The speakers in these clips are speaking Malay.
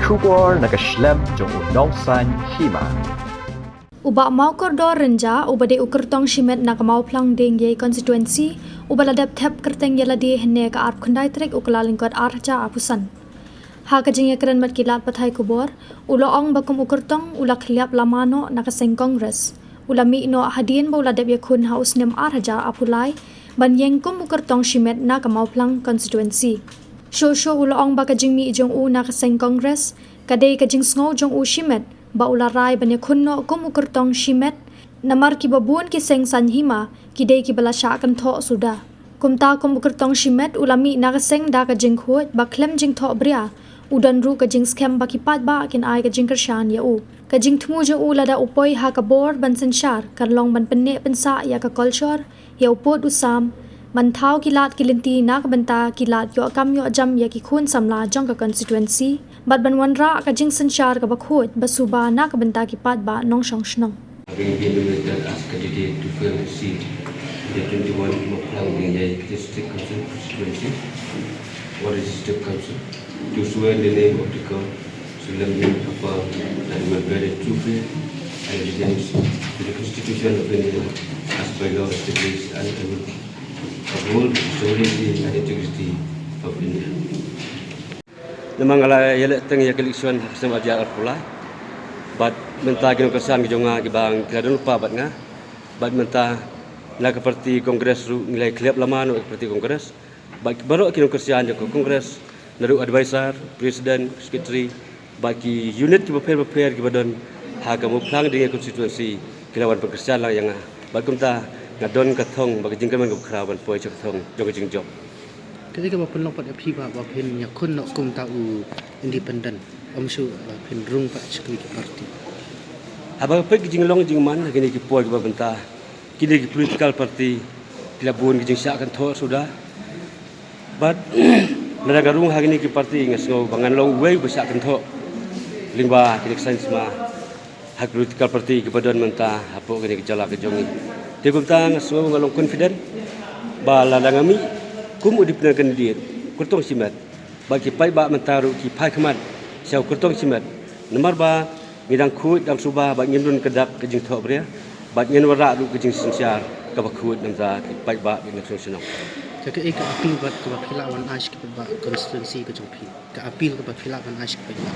Shubor nakaslem jong unongsan hima. Uba mau kordor renja ubade ukertong shimet na kamau plang ding ye constituency ubala dep thep kerteng yala di henne ka arp khandai trek ukla lingkot arja apusan. Ha ka jing ekran mat kilat pathai kubor ulo ong bakum ukertong ula khliap lamano na ka seng congress ula mi no hadien ba ula dep yakun haus nem arja apulai ban yengkum ukertong shimet na kamau plang constituency. Sho ulo ong ba ka jing mi jong u na ka seng congress kadai ka jing sngo jong u shimet ba ula rai banya khunno kum ukertong shimet namar ki babun ki seng san hima ki dei ki bala sha kan tho suda kumta kum ukertong shimet ulami na ka seng da ka jing khot ba klem jing tho bria udan ru ka jing scam ba ki pat ba kin ai ka jing kershan ya u ka jing thmu jo u lada upoi ha ka bor ban sanshar kan long ban penne pensa ya ka culture ya upot usam man thau ki lat ki linti na ka banta ki lat yo kam yo jam ya ki khun samla jong ka constituency bat ban wan ra ka jing sanshar ka bakhot basuba na ka banta ki pat ba nong shong shnong Having been elected as candidate to fill the seat in the 21 Moklang Dingyay District Council constituency or District Council to swear in the name of the God, Sulam bin Papa, and will bear true faith and allegiance to the Constitution of India as by law established and I will uphold the sovereignty and integrity of India. Namangala yelek ya election sama ajar pula. Bat mentah kino kesan kejonga kibang kiladun lupa bat nga. Bat mentah nak seperti kongres ru nilai klip lama no seperti kongres. Bat baru kino kesan joko kongres naru advisor, presiden, sekretari bagi unit ki prepare ki badan ha kamu plang dengan konstitusi kilawan pekerjaan lah yang bat kumta ngadon kathong bagi jingkaman ko krawan poi kathong joko jingjob. Ketika bapak lompat api bapak pen yakun nak kum tahu independen amsu pen rung pak sekali parti. Abang pergi jinglong jingman kini ki poi ki babenta kini ki political party kilabun ki jingsa kan thor sudah. But nada garung hari ni ki parti ngasno bangan long way besak kan thor. Lingba kini sains ma hak political party ki badan menta apo kini ki jala ke jongi. Tegum tang ngasno ngalong confident ba ladangami kum udipna kandidat kurtong simat bagi pai ba mentaru ki pai khamat siau kurtong simat nomor ba ngidang khut dang suba ba ngindun kedak kejing tho bria ba ngin wara du kejing sinsiar ka ba khut namza ki pai ba ngin sonong Jika eka apil bat ke pilawan ash ke ba konstitusi ke jompi ke apil ke pilawan ash ke ba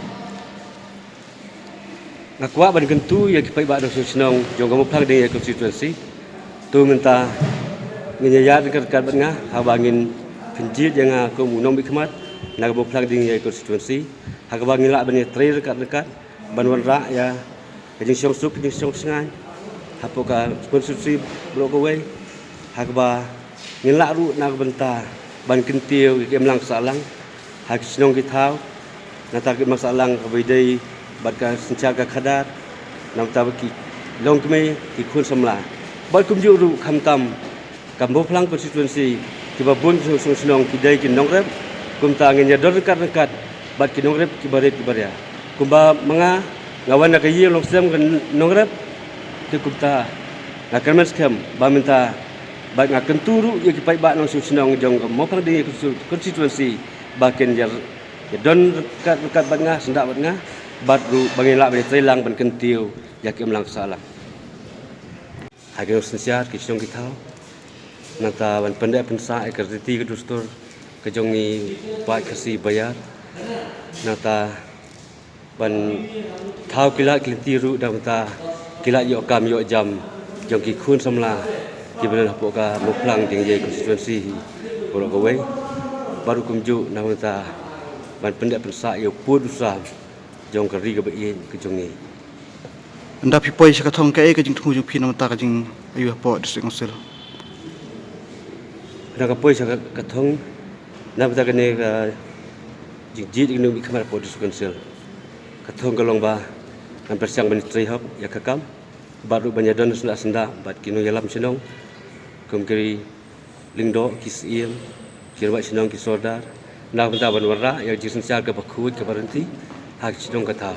ngakwa ban kentu ya ki pai ba dang sonong jong kamu phang de konstitusi tu menta ngiyayat dekat nga habangin penjit yang aku munong bikmat nak boplang ding ya konstitusi hakabangin la bani trail dekat banwan ra ya kejing syong sup kejing syong sengai hapoka konstitusi blok away hakaba ngilak ru nak benta ban kentiu ki emlang salang hak snong ki thau nata ki masalang kabidai bat ka sencaga khadar nam ta ki long kme ki khun samla bat kum ju ru khamtam Kambo plang konstitusi kiba bun senong kidai ki nongrep kumta ngin ya dor dekat bat ki nongrep ki baria kumba manga ngawan nak yi long sem kan nongrep ti kumta ngakan skam ba minta ba ngakan turu ya ki pai ba nong senong jong mo plang di konstitusi ba ken ya don dekat bat nga sendak bat nga bat ru bangila ba trelang ban kentiu ya ki emlang salah hagel sensiar ki song ki thau nata ban pendek pensa ekerti ke dustur kejongi pak kasi bayar nata ban thau kilat kilintiru dan ta kilat yo kam yo jam jongki khun samla ki belan hapoka muplang ding ye konstitusi bolok kowe baru kumju nata ban pendek pensa yo put usah jong keri ke bein kejongi anda pipoi sakathong ke jing thu jing phin ta ka jing ayu hapo district council nak apa saya katong nak kita kene jijit ini kamar podus konsil katong kalong ba kan persiang ministry hub ya kakam baru banyadon senda bat kino yalam sinong kumkiri lingdo kisiem kirwa sinong kisodar nak kita ban warra ya jisin sia ke bakhut ke berhenti hak sinong katau